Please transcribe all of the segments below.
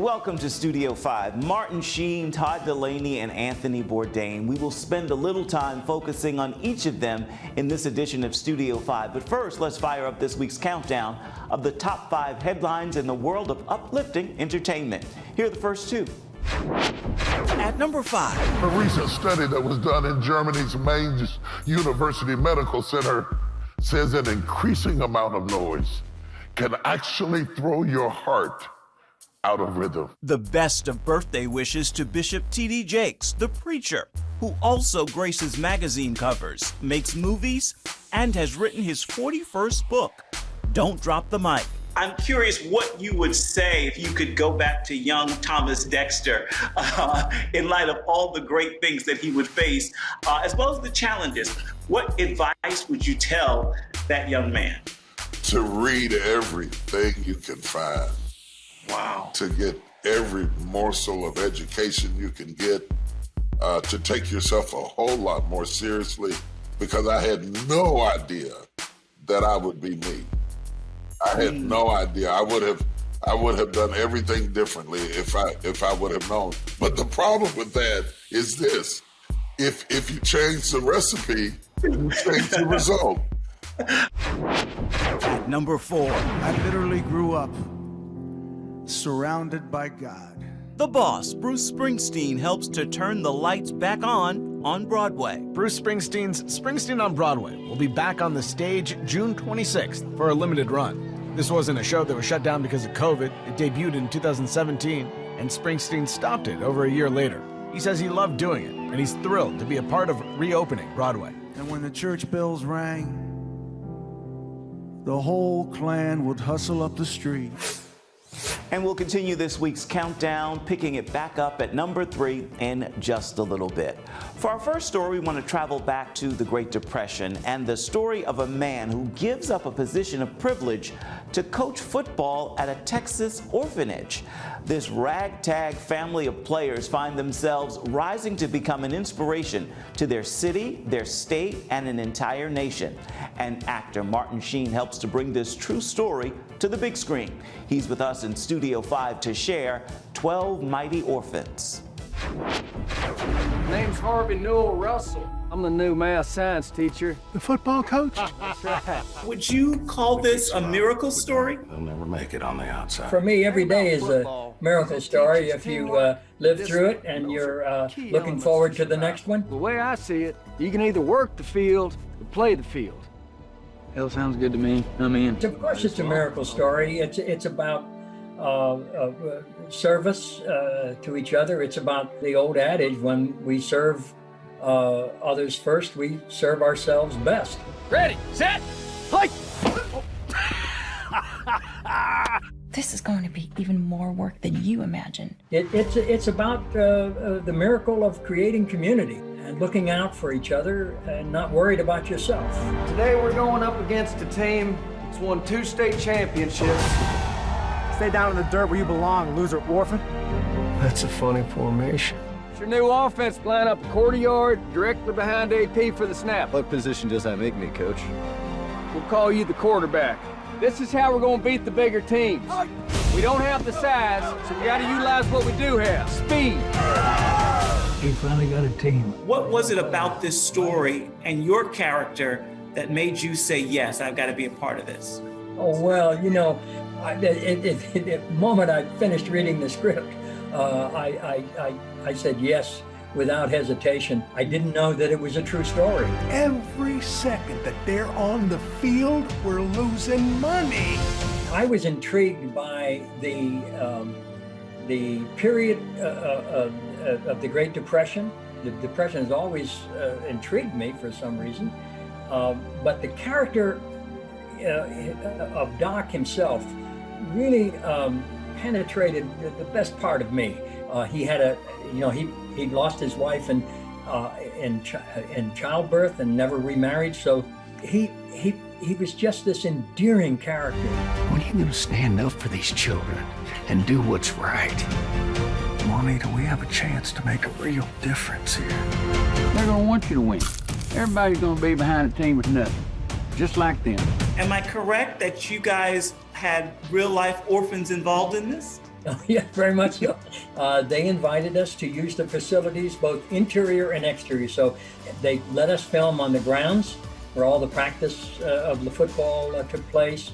Welcome to Studio 5. Martin Sheen, Todd Delaney, and Anthony Bourdain. We will spend a little time focusing on each of them in this edition of Studio 5. But first, let's fire up this week's countdown of the top 5 headlines in the world of uplifting entertainment. Here are the first 2. At number 5. A recent study that was done in Germany's main university medical center says an increasing amount of noise can actually throw your heart out of rhythm. The best of birthday wishes to Bishop T.D. Jakes, the preacher, who also graces magazine covers, makes movies, and has written his 41st book, Don't Drop the Mic. I'm curious what you would say if you could go back to young Thomas Dexter in light of all the great things that he would face, as well as the challenges. What advice would you tell that young man? To read everything you can find. Wow. To get every morsel of education you can get, to take yourself a whole lot more seriously, because I had no idea that I would be me. I had no idea. I would have done everything differently if I would have known. But the problem with that is this: if you change the recipe, you change the result. At number 4. I literally grew up surrounded by God. The boss, Bruce Springsteen, helps to turn the lights back on Broadway. Bruce Springsteen's Springsteen on Broadway will be back on the stage June 26th for a limited run. This wasn't a show that was shut down because of COVID. It debuted in 2017, and Springsteen stopped it over a year later. He says he loved doing it, and he's thrilled to be a part of reopening Broadway. And when the church bells rang, the whole clan would hustle up the street. And we'll continue this week's countdown, picking it back up at number 3 in just a little bit. For our first story, we want to travel back to the Great Depression and the story of a man who gives up a position of privilege to coach football at a Texas orphanage. This ragtag family of players find themselves rising to become an inspiration to their city, their state, and an entire nation. And actor Martin Sheen helps to bring this true story to the big screen. He's with us in Studio 5 to share 12 Mighty Orphans. Name's Harvey Newell Russell. I'm the new math science teacher. The football coach? That's right. Would you call this a miracle story? They'll never make it on the outside. For me, every day is a miracle story if you live through it and you're looking forward to the next one. The way I see it, you can either work the field or play the field. Hell, sounds good to me. I'm in. Of course, it's a miracle story. It's about service to each other. It's about the old adage, when we serve others first, we serve ourselves best. Ready, set, play! This is going to be even more work than you imagine. It's about the miracle of creating community and looking out for each other and not worried about yourself. Today we're going up against a team that's won 2 state championships. Stay down in the dirt where you belong, loser orphan. That's a funny formation. It's your new offense, line up a quarter yard directly behind AP for the snap. What position does that make me, Coach? We'll call you the quarterback. This is how we're going to beat the bigger teams. We don't have the size, so we got to utilize what we do have, speed. We finally got a team. What was it about this story and your character that made you say, yes, I've got to be a part of this? Oh, well, you know, the moment I finished reading the script, I said yes without hesitation. I didn't know that it was a true story. Every second that they're on the field, we're losing money. I was intrigued by the period of the Great Depression. The Depression has always intrigued me for some reason, but the character of Doc himself really penetrated the best part of me. He had he'd lost his wife in childbirth and never remarried, so he was just this endearing character. When are you going to stand up for these children and do what's right? Juanita, we have a chance to make a real difference here. They're going to want you to win. Everybody's going to be behind a team with nothing, just like them. Am I correct that you guys had real-life orphans involved in this? Yeah, very much so. They invited us to use the facilities, both interior and exterior. So they let us film on the grounds where all the practice of the football took place.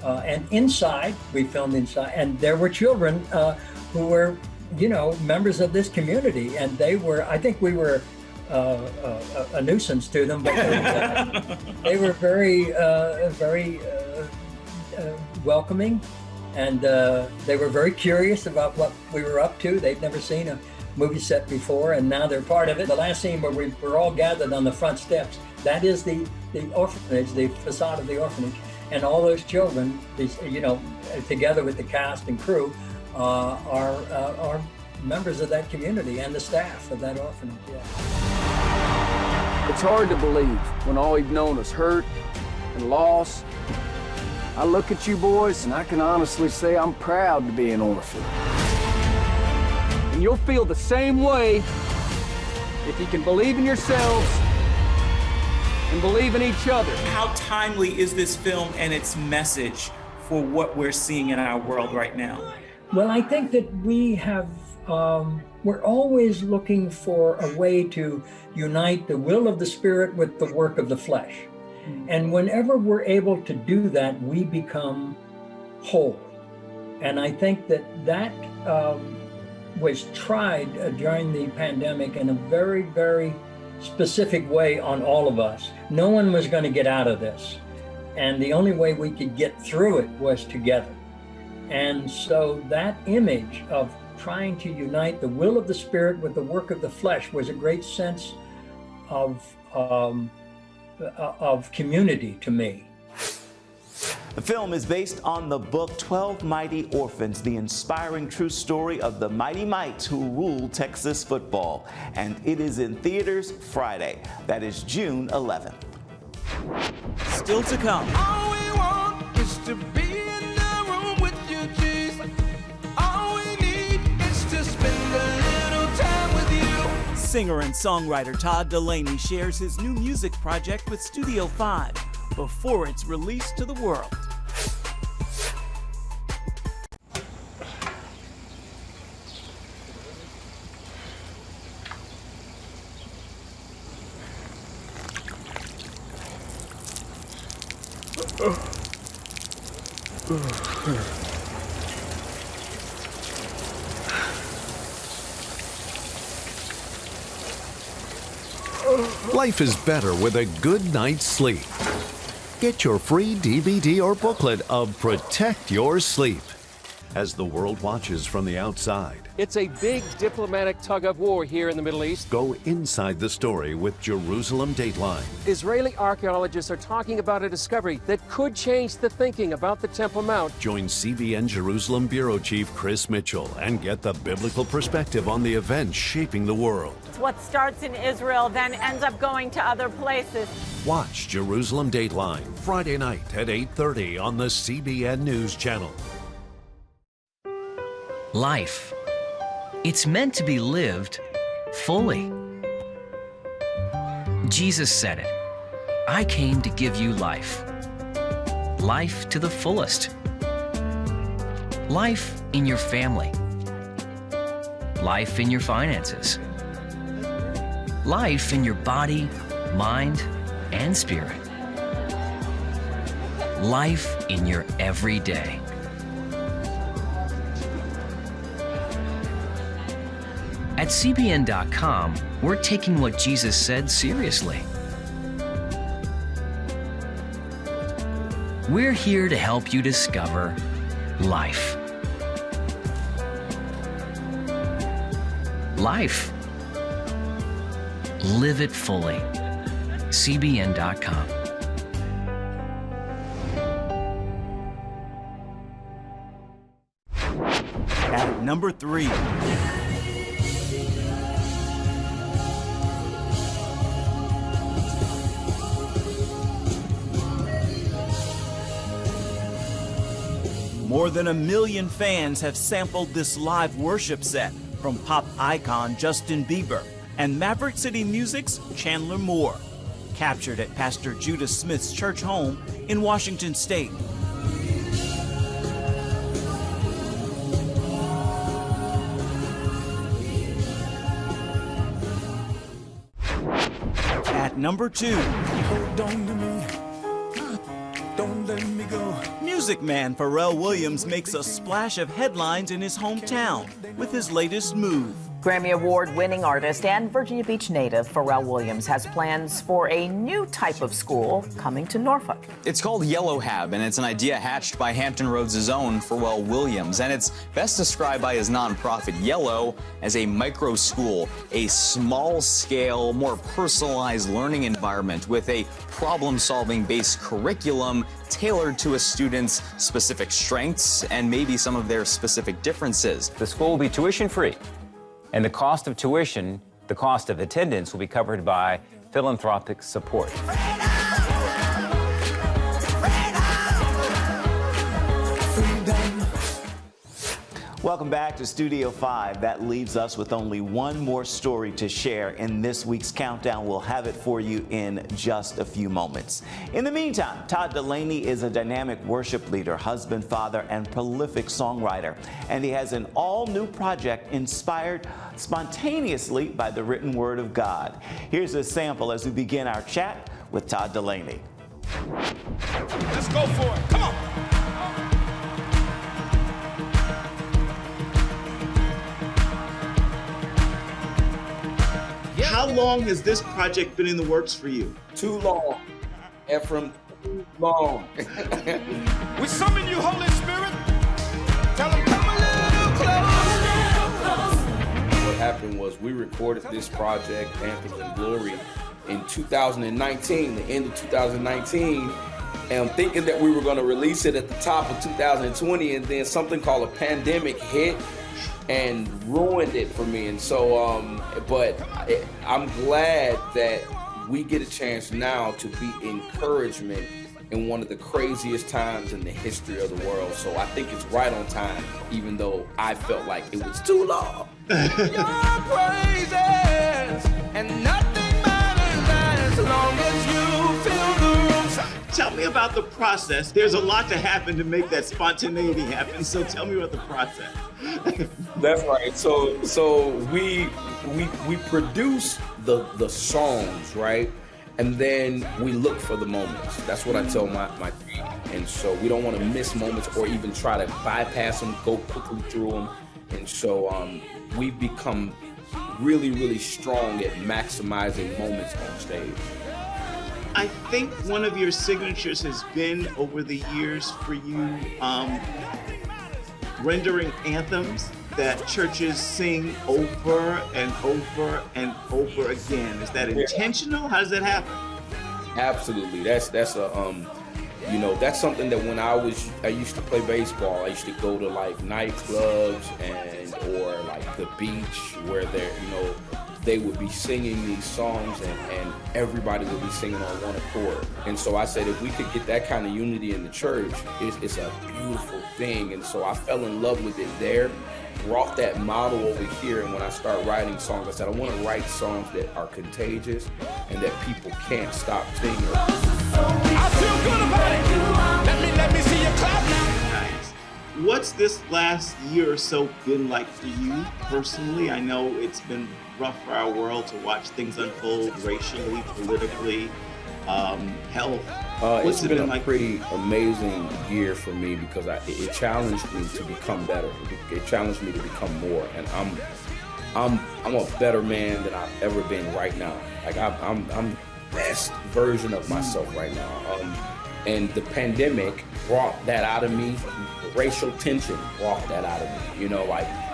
And inside, we filmed inside. And there were children who were, you know, members of this community. And they were, I think we were a nuisance to them, but they were very welcoming. And they were very curious about what we were up to. They'd never seen a movie set before, and now they're part of it. The last scene where we were all gathered on the front steps, that is the orphanage, the facade of the orphanage. And all those children, you know, together with the cast and crew, are members of that community and the staff of that orphanage. Yeah. It's hard to believe when all we've known is hurt and loss. I look at you boys and I can honestly say I'm proud to be an orphan. And you'll feel the same way if you can believe in yourselves and believe in each other. How timely is this film and its message for what we're seeing in our world right now? Well, I think that we have, we're always looking for a way to unite the will of the Spirit with the work of the flesh. And whenever we're able to do that, we become whole. And I think that was tried during the pandemic in a very, very specific way on all of us. No one was going to get out of this. And the only way we could get through it was together. And so that image of trying to unite the will of the Spirit with the work of the flesh was a great sense of community to me. The film is based on the book 12 Mighty Orphans, the inspiring true story of the mighty mites who ruled Texas football. And it is in theaters Friday. That is June 11th. Still to come. All we want is to be in the room with you, Jesus. All we need is to spend a little time with you. Singer and songwriter Todd Delaney shares his new music project with Studio 5 before it's released to the world. Life is better with a good night's sleep. Get your free DVD or booklet of Protect Your Sleep as the world watches from the outside. It's a big diplomatic tug of war here in the Middle East. Go inside the story with Jerusalem Dateline. Israeli archaeologists are talking about a discovery that could change the thinking about the Temple Mount. Join CBN Jerusalem Bureau Chief Chris Mitchell and get the biblical perspective on the events shaping the world. What starts in Israel then ends up going to other places. Watch Jerusalem Dateline Friday night at 8:30 on the CBN News Channel. Life. It's meant to be lived fully. Jesus said it. I came to give you life. Life to the fullest. Life in your family. Life in your finances. Life in your body, mind, and spirit. Life in your everyday. At CBN.com, we're taking what Jesus said seriously. We're here to help you discover life. Life. Live it fully. CBN.com. At number 3. More than 1 million fans have sampled this live worship set from pop icon Justin Bieber and Maverick City Music's Chandler Moore, captured at Pastor Judah Smith's church home in Washington State. number 2. Hold on to me. Don't let me go. Music man Pharrell Williams makes a splash of headlines in his hometown with his latest move. Grammy Award-winning artist and Virginia Beach native Pharrell Williams has plans for a new type of school coming to Norfolk. It's called Yellow Hab, and it's an idea hatched by Hampton Roads' own Pharrell Williams, and it's best described by his nonprofit Yellow as a micro school, a small-scale, more personalized learning environment with a problem-solving based curriculum tailored to a student's specific strengths and maybe some of their specific differences. The school will be tuition-free. And the cost of tuition, the cost of attendance will be covered by philanthropic support. Welcome back to Studio 5. That leaves us with only one more story to share in this week's countdown. We'll have it for you in just a few moments. In the meantime, Todd Delaney is a dynamic worship leader, husband, father, and prolific songwriter. And he has an all-new project inspired spontaneously by the written word of God. Here's a sample as we begin our chat with Todd Delaney. Let's go for it. Come on. How long has this project been in the works for you? Too long. Ephraim, too long. We summon you, Holy Spirit. Tell them come a little close. What happened was we recorded this project, Anthems Glory, in 2019, the end of 2019. And I'm thinking that we were going to release it at the top of 2020, and then something called a pandemic hit and ruined it for me. And so, but I'm glad that we get a chance now to be encouragement in one of the craziest times in the history of the world. So I think it's right on time, even though I felt like it was too long. Your praises and nothing matters as long as you fill the room. Tell me about the process. There's a lot to happen to make that spontaneity happen. So tell me about the process. That's right. So we produce the songs, right? And then we look for the moments. That's what I tell my team. And so we don't want to miss moments or even try to bypass them, go quickly through them. And so we've become really, really strong at maximizing moments on stage. I think one of your signatures has been over the years for you rendering anthems that churches sing over and over and over again. Is that intentional? How does that happen? Absolutely. That's a that's something that when I used to play baseball, I used to go to like nightclubs or like the beach where they would be singing these songs and everybody would be singing on one accord. And so I said, if we could get that kind of unity in the church, it's a beautiful thing. And so I fell in love with it there, brought that model over here. And when I start writing songs, I said, I want to write songs that are contagious and that people can't stop singing. I feel good about it. Let me see you clap now. Nice. What's this last year or so been like for you personally? I know it's been rough for our world to watch things unfold racially, politically, health. It's been a pretty amazing year for me because it challenged me to become better. It challenged me to become more, and I'm a better man than I've ever been right now. Like I'm the best version of myself right now. And the pandemic brought that out of me. The racial tension brought that out of me.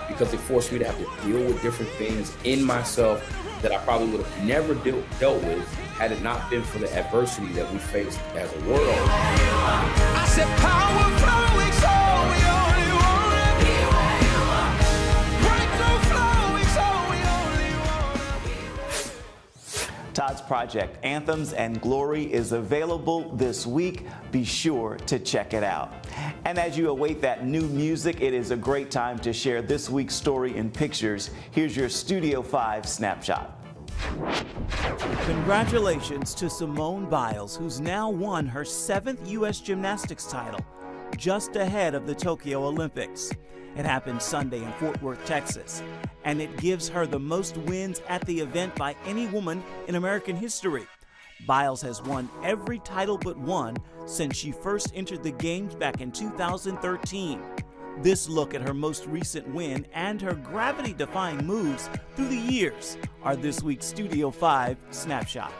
Because it forced me to have to deal with different things in myself that I probably would have never dealt with had it not been for the adversity that we faced as a world. I said power flowing, so we only want to be where you are. Breakthrough flowing, so we only want to be. Todd's project, Anthems and Glory, is available this week. Be sure to check it out. And as you await that new music, it is a great time to share this week's story in pictures. Here's your Studio 5 snapshot. Congratulations to Simone Biles, who's now won her 7th U.S. gymnastics title, just ahead of the Tokyo Olympics. It happened Sunday in Fort Worth, Texas, and it gives her the most wins at the event by any woman in American history. Biles has won every title but one since she first entered the games back in 2013. This look at her most recent win and her gravity-defying moves through the years are this week's Studio 5 Snapshot.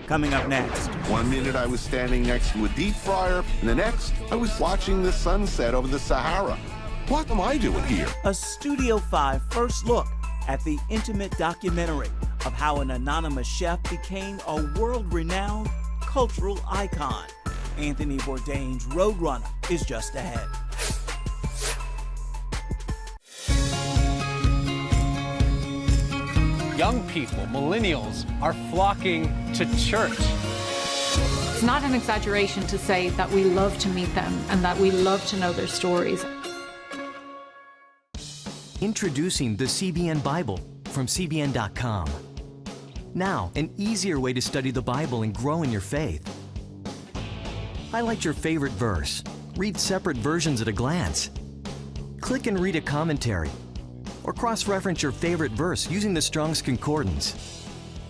Coming up next. 1 minute I was standing next to a deep fryer, and the next I was watching the sunset over the Sahara. What am I doing here? A Studio 5 first look at the intimate documentary of how an anonymous chef became a world-renowned cultural icon. Anthony Bourdain's Roadrunner is just ahead. Young people, millennials, are flocking to church. It's not an exaggeration to say that we love to meet them and that we love to know their stories. Introducing the CBN Bible from CBN.com. Now, an easier way to study the Bible and grow in your faith. Highlight your favorite verse. Read separate versions at a glance. Click and read a commentary. Or cross-reference your favorite verse using the Strong's Concordance.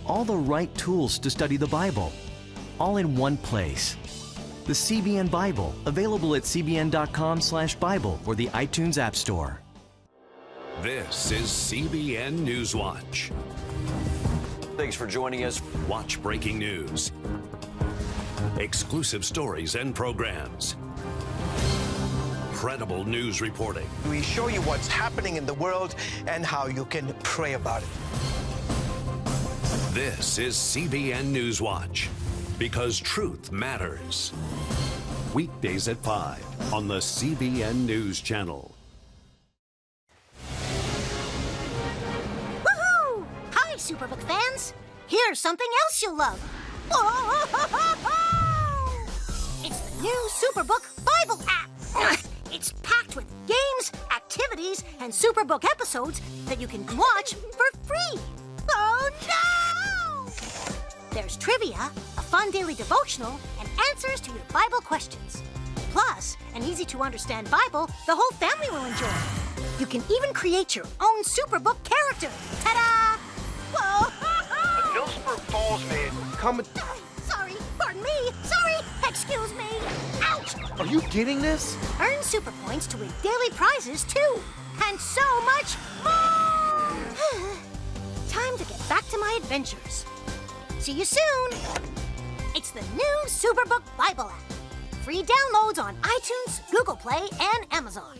All the right tools to study the Bible, all in one place. The CBN Bible, available at cbn.com/Bible or the iTunes App Store. This is CBN News Watch. Thanks for joining us. Watch breaking news, exclusive stories and programs, credible news reporting. We show you what's happening in the world and how you can pray about it. This is CBN News Watch, because truth matters. Weekdays at 5 on the CBN News Channel. Woohoo! Hi, Superbook fans. Here's something else you'll love. It's the new Superbook Bible app. It's packed with games, activities, and Superbook episodes that you can watch for free. Oh, no! There's trivia, a fun daily devotional, and answers to your Bible questions. Plus, an easy-to-understand Bible the whole family will enjoy. You can even create your own Superbook character. Ta-da! Whoa! Millsburg Falls man, come. Sorry, pardon me. Sorry, excuse me. Ouch! Are you getting this? Earn super points to win daily prizes, too. And so much more! Time to get back to my adventures. See you soon! It's the new Superbook Bible app. Free downloads on iTunes, Google Play, and Amazon.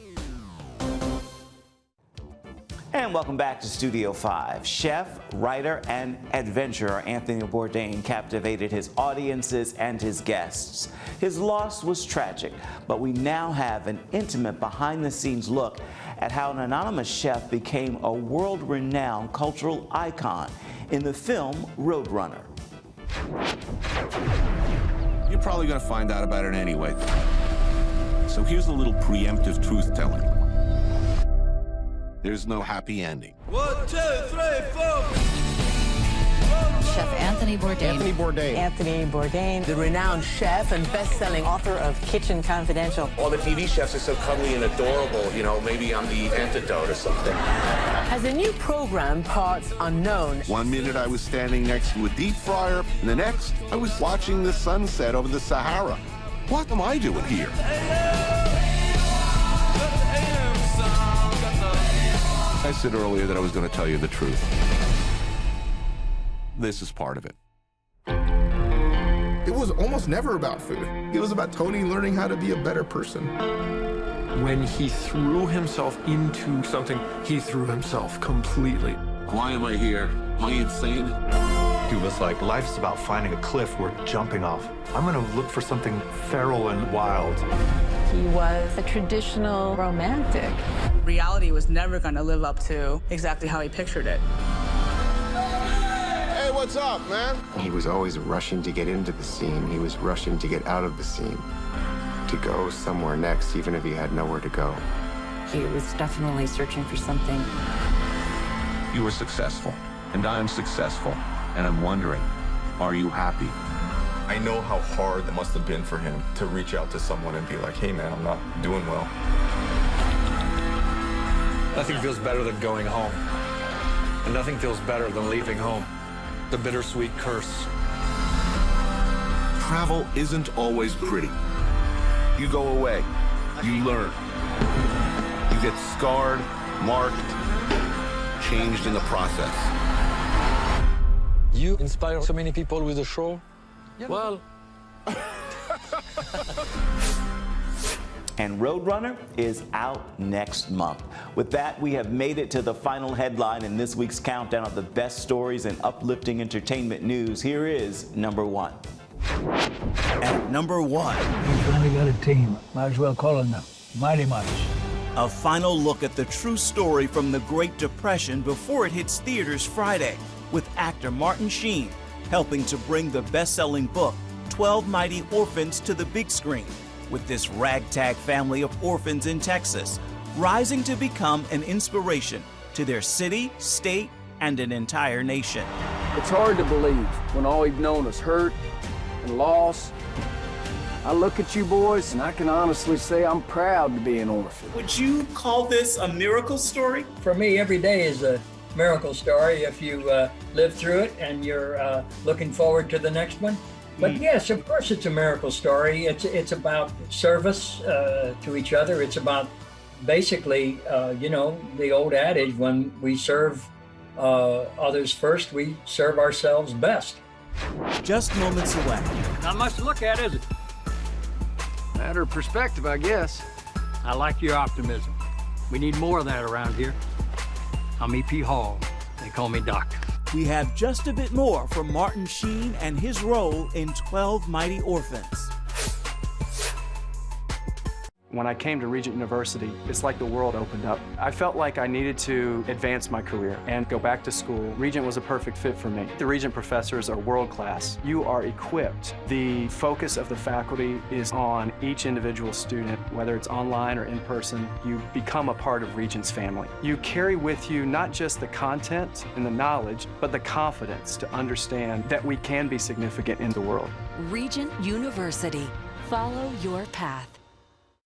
And welcome back to Studio 5. Chef, writer, and adventurer Anthony Bourdain captivated his audiences and his guests. His loss was tragic, but we now have an intimate behind-the-scenes look at how an anonymous chef became a world-renowned cultural icon in the film Roadrunner. You're probably going to find out about it anyway. So here's a little preemptive truth-telling. There's no happy ending. 1, 2, 3, 4. Chef Anthony Bourdain. Anthony Bourdain. Anthony Bourdain, the renowned chef and best-selling author of Kitchen Confidential. All the TV chefs are so cuddly and adorable, you know, maybe I'm the antidote or something. Has a new program, Parts Unknown. 1 minute I was standing next to a deep fryer, and the next I was watching the sunset over the Sahara. What am I doing here? I said earlier that I was going to tell you the truth. This is part of it. It was almost never about food. It was about Tony learning how to be a better person. When he threw himself into something, he threw himself completely. Why am I here? Am I insane? He was like, life's about finding a cliff worth jumping off. I'm going to look for something feral and wild. He was a traditional romantic. Reality was never going to live up to exactly how he pictured it. Hey, what's up, man? He was always rushing to get into the scene. He was rushing to get out of the scene, to go somewhere next, even if he had nowhere to go. He was definitely searching for something. You were successful, and I'm successful, and I'm wondering, are you happy? I know how hard it must have been for him to reach out to someone and be like, hey, man, I'm not doing well. Nothing feels better than going home. And nothing feels better than leaving home. The bittersweet curse. travel isn't always pretty. You go away, you learn. You get scarred, marked, changed in the process. You inspire so many people with the show. Well, And Roadrunner is out next month. With that, we have made it to the final headline in this week's countdown of the best stories and uplifting entertainment news. Here is number 1. At number 1. We finally got a team. Might as well call them the Mighty Mice. A final look at the true story from the Great Depression before it hits theaters Friday, with actor Martin Sheen helping to bring the best-selling book 12 Mighty Orphans to the big screen, with this ragtag family of orphans in Texas rising to become an inspiration to their city, state, and an entire nation. It's hard to believe when all we've known is hurt and loss. I look at you boys and I can honestly say I'm proud to be an orphan. Would you call this a miracle story? For me, every day is a miracle story if you live through it and you're looking forward to the next one. But yes, of course it's a miracle story. It's about service to each other. It's about basically, the old adage, when we serve others first, we serve ourselves best. Just moments away. Not much to look at, is it? Matter of perspective, I guess. I like your optimism. We need more of that around here. I'm E.P. Hall. They call me Doc. We have just a bit more from Martin Sheen and his role in 12 Mighty Orphans. When I came to Regent University, it's like the world opened up. I felt like I needed to advance my career and go back to school. Regent was a perfect fit for me. The Regent professors are world-class. You are equipped. The focus of the faculty is on each individual student, whether it's online or in person. You become a part of Regent's family. You carry with you not just the content and the knowledge, but the confidence to understand that we can be significant in the world. Regent University. Follow your path.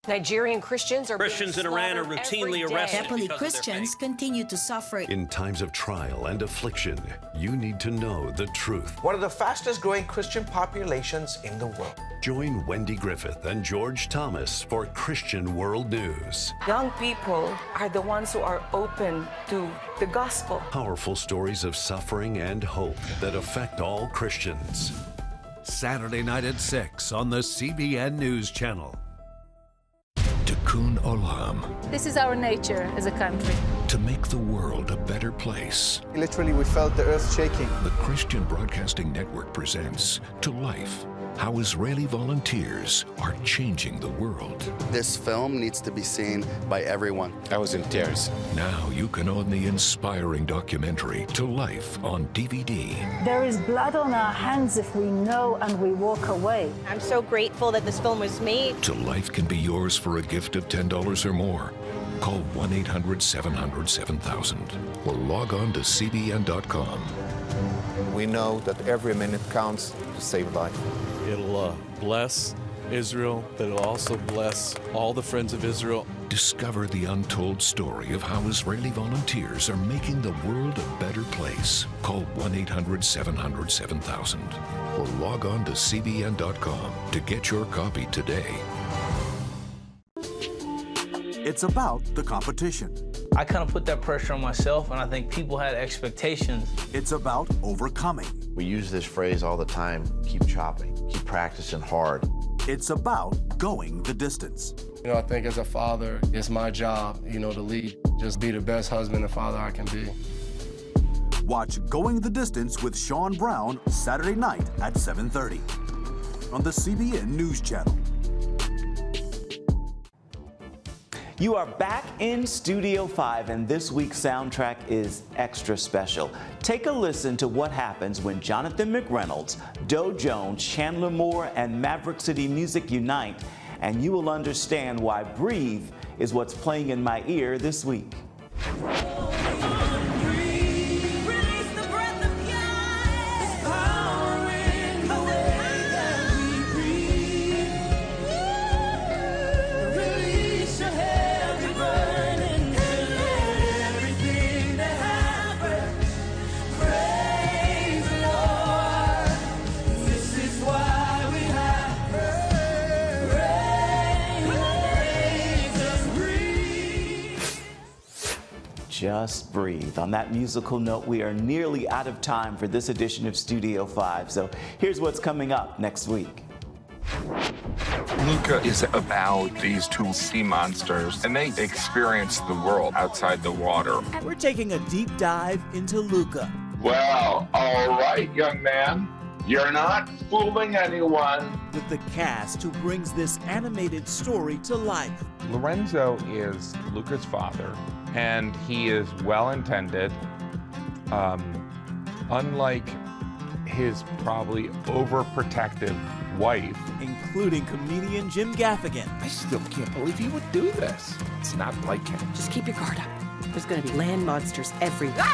Nigerian Christians in Iran are routinely arrested. Catholic Christians continue to suffer. In times of trial and affliction, you need to know the truth. One of the fastest growing Christian populations in the world. Join Wendy Griffith and George Thomas for Christian World News. Young people are the ones who are open to the gospel. Powerful stories of suffering and hope that affect all Christians. Saturday night at 6 on the CBN News Channel. Tikkun Olam. This is our nature as a country. To make the world a better place. Literally, we felt the earth shaking. The Christian Broadcasting Network presents To Life, how Israeli volunteers are changing the world. This film needs to be seen by everyone. I was in tears. Now you can own the inspiring documentary To Life on DVD. There is blood on our hands if we know and we walk away. I'm so grateful that this film was made. To Life can be yours for a gift of $10 or more. Call 1-800-700-7000 or log on to cbn.com. We know that every minute counts to save life. It'll bless Israel, but it'll also bless all the friends of Israel. Discover the untold story of how Israeli volunteers are making the world a better place. Call 1-800-700-7000 or log on to cbn.com to get your copy today. It's about the competition. I kind of put that pressure on myself, and I think people had expectations. It's about overcoming. We use this phrase all the time, keep chopping, keep practicing hard. It's about going the distance. I think as a father, it's my job, to lead, just be the best husband and father I can be. Watch Going the Distance with Sean Brown Saturday night at 7:30 on the CBN News Channel. You are back in Studio 5, and this week's soundtrack is extra special. Take a listen to what happens when Jonathan McReynolds, Doe Jones, Chandler Moore, and Maverick City Music unite, and you will understand why Breathe is what's playing in my ear this week. This is why we just breathe. On that musical note, we are nearly out of time for this edition of Studio 5. So here's what's coming up next week. Luca is about these two sea monsters, and they experience the world outside the water. We're taking a deep dive into Luca. Well, all right, young man. You're not fooling anyone. With the cast who brings this animated story to life. Lorenzo is Luca's father, and he is well-intended. Unlike his probably overprotective wife. Including comedian Jim Gaffigan. I still can't believe he would do this. It's not like him. Just keep your guard up. There's going to be land monsters everywhere.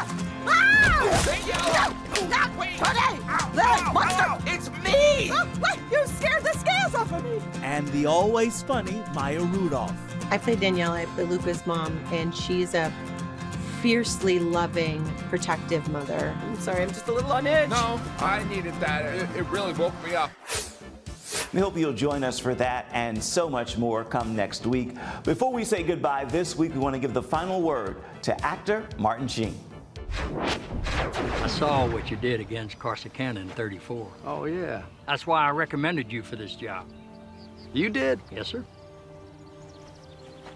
Monster! It's me! You scared the scales off of me! And the always funny Maya Rudolph. I play Danielle, I play Luca's mom, and she's a fiercely loving, protective mother. I'm sorry, I'm just a little on edge. No, I needed that. It really woke me up. We hope you'll join us for that and so much more come next week. Before we say goodbye this week, we want to give the final word to actor Martin Sheen. I saw what you did against Corsicana in '34. Oh, yeah. That's why I recommended you for this job. You did? Yes, sir.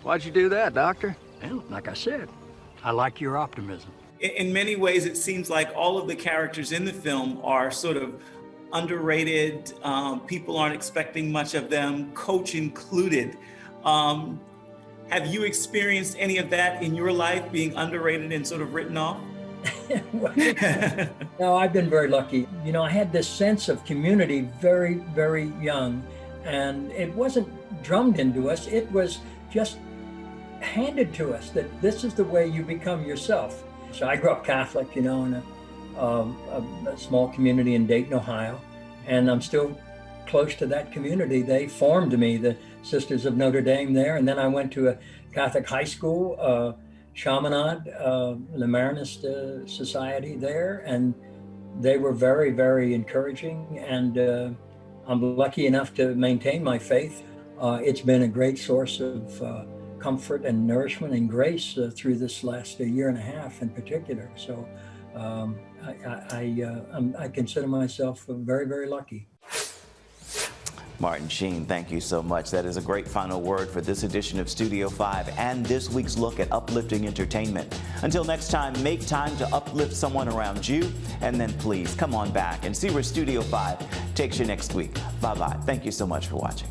Why'd you do that, Doctor? Well, like I said, I like your optimism. In many ways, it seems like all of the characters in the film are sort of underrated. People aren't expecting much of them, coach included. Have you experienced any of that in your life, being underrated and sort of written off? No, I've been very lucky. You know, I had this sense of community very, very young, and it wasn't drummed into us. It was just handed to us that this is the way you become yourself. So I grew up Catholic, you know, in a small community in Dayton, Ohio, and I'm still close to that community. They formed me, the Sisters of Notre Dame there, and then I went to a Catholic high school, Chaminade, the Marinist Society there, and they were very, very encouraging, and I'm lucky enough to maintain my faith. It's been a great source of comfort and nourishment and grace through this last year and a half in particular. So I consider myself very, very lucky. Martin Sheen, thank you so much. That is a great final word for this edition of Studio 5 and this week's look at uplifting entertainment. Until next time, make time to uplift someone around you, and then please come on back and see where Studio 5 takes you next week. Bye-bye. Thank you so much for watching.